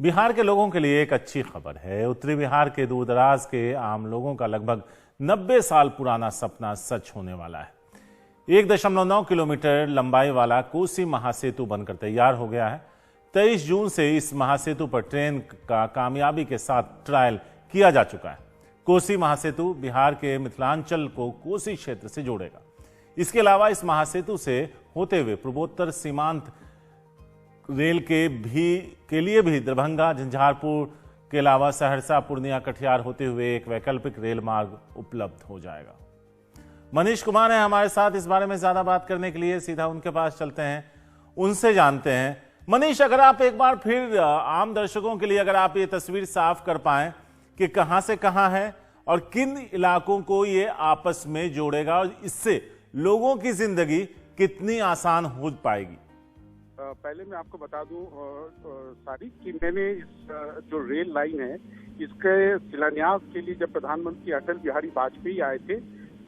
बिहार के लोगों के लिए एक अच्छी खबर है। उत्तरी बिहार के दूरदराज के आम लोगों का लगभग 90 साल पुराना सपना सच होने वाला है। 1.9 किलोमीटर लंबाई वाला कोसी महासेतु बनकर तैयार हो गया है। 23 जून से इस महासेतु पर ट्रेन का कामयाबी के साथ ट्रायल किया जा चुका है। कोसी महासेतु बिहार के मिथिलांचल को कोसी क्षेत्र से जोड़ेगा। इसके अलावा इस महासेतु से होते हुए पूर्वोत्तर सीमांत रेल के लिए भी दरभंगा, झंझारपुर के अलावा सहरसा, पूर्णिया, कटिहार होते हुए एक वैकल्पिक रेल मार्ग उपलब्ध हो जाएगा। मनीष कुमार है हमारे साथ इस बारे में ज्यादा बात करने के लिए। सीधा उनके पास चलते हैं, उनसे जानते हैं। मनीष, अगर आप एक बार फिर आम दर्शकों के लिए अगर आप ये तस्वीर साफ कर पाएं कि कहां से कहां है और किन इलाकों को ये आपस में जोड़ेगा और इससे लोगों की जिंदगी कितनी आसान हो पाएगी। पहले मैं आपको बता दूं सारी कि मैंने इस जो रेल लाइन है इसके शिलान्यास के लिए जब प्रधानमंत्री अटल बिहारी वाजपेयी आए थे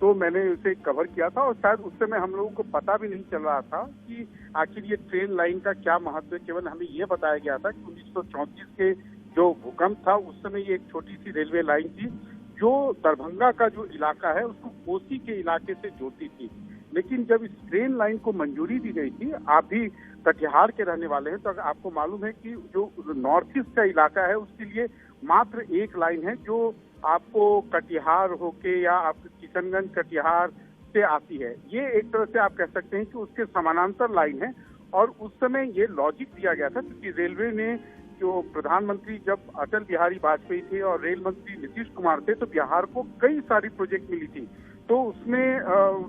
तो मैंने उसे कवर किया था और शायद उस समय हम लोगों को पता भी नहीं चल रहा था कि आखिर ये ट्रेन लाइन का क्या महत्व है। केवल हमें ये बताया गया था कि 1934 के जो भूकंप था उस समय ये एक छोटी सी रेलवे लाइन थी जो दरभंगा का जो इलाका है उसको कोसी के इलाके से जोड़ती थी। लेकिन जब इस ट्रेन लाइन को मंजूरी दी गई थी, आप भी कटिहार के रहने वाले हैं तो अगर आपको मालूम है कि जो नॉर्थ ईस्ट का इलाका है उसके लिए मात्र एक लाइन है जो आपको कटिहार होके या आप किशनगंज कटिहार से आती है। ये एक तरह से आप कह सकते हैं कि उसके समानांतर लाइन है और उस समय ये लॉजिक दिया गया था क्योंकि रेलवे ने जो प्रधानमंत्री जब अटल बिहारी वाजपेयी थे और रेल मंत्री नीतीश कुमार थे तो बिहार को कई सारी प्रोजेक्ट मिली थी। तो उसमें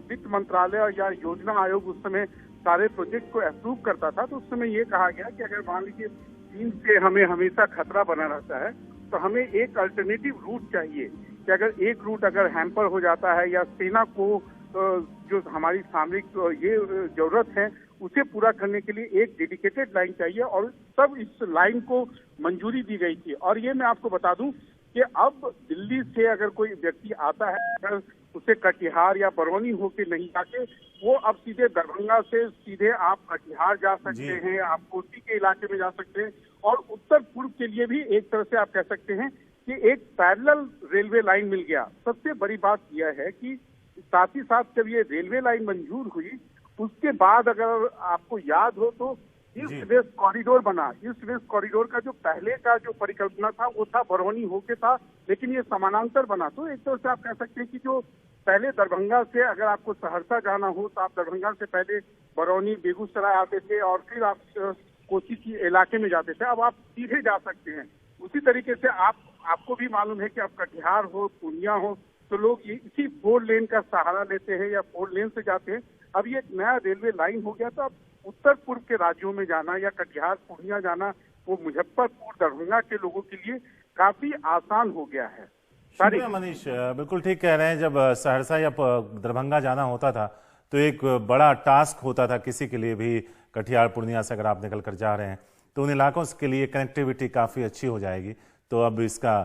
वित्त मंत्रालय या योजना आयोग उस समय सारे प्रोजेक्ट को अप्रूव करता था। तो उस समय ये कहा गया कि अगर मान लीजिए चीन से हमें हमेशा खतरा बना रहता है तो हमें एक अल्टरनेटिव रूट चाहिए कि अगर एक रूट अगर हैम्पर हो जाता है या सेना को जो हमारी सामरिक ये जरूरत है उसे पूरा करने के लिए एक डेडिकेटेड लाइन चाहिए और तब इस लाइन को मंजूरी दी गई थी। और ये मैं आपको बता दूं कि अब दिल्ली से अगर कोई व्यक्ति आता है अगर उसे कटिहार या बरौनी होके नहीं जाके वो अब सीधे दरभंगा से सीधे आप कटिहार जा सकते हैं, आप कोसी के इलाके में जा सकते हैं और उत्तर पूर्व के लिए भी एक तरह से आप कह सकते हैं कि एक पैरेलल रेलवे लाइन मिल गया। सबसे बड़ी बात यह है कि साथ ही साथ जब ये रेलवे लाइन मंजूर हुई उसके बाद अगर आपको याद हो तो ईस्ट वेस्ट कॉरिडोर बना। ईस्ट वेस्ट कॉरिडोर का जो पहले का जो परिकल्पना था वो था बरौनी होके था, लेकिन ये समानांतर बना। तो एक तरह से आप कह सकते हैं कि जो पहले दरभंगा से अगर आपको सहरसा जाना हो तो आप दरभंगा से पहले बरौनी, बेगूसराय आते थे और फिर आप कोसी के इलाके में जाते थे। अब आप सीधे जा सकते हैं। उसी तरीके से आपको भी मालूम है कि आप कटिहार हो, पूर्णिया हो तो लोग इसी 4 लेन का सहारा लेते हैं या 4 लेन से जाते हैं। अब ये एक नया रेलवे लाइन हो गया तो अब उत्तर पूर्व के राज्यों में जाना या कटिहार, पूर्णिया जाना वो मुजफ्फरपुर, दरभंगा के लोगों के लिए काफी आसान हो गया है। मनीष बिल्कुल ठीक कह रहे हैं। जब सहरसा या दरभंगा जाना होता था तो एक बड़ा टास्क होता था किसी के लिए भी। कटिहार, पूर्णिया से अगर आप निकल कर जा रहे हैं तो उन इलाकों के लिए कनेक्टिविटी काफी अच्छी हो जाएगी। तो अब इसका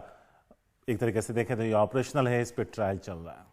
एक तरीके से देखें तो ये ऑपरेशनल है, इस पर ट्रायल चल रहा है।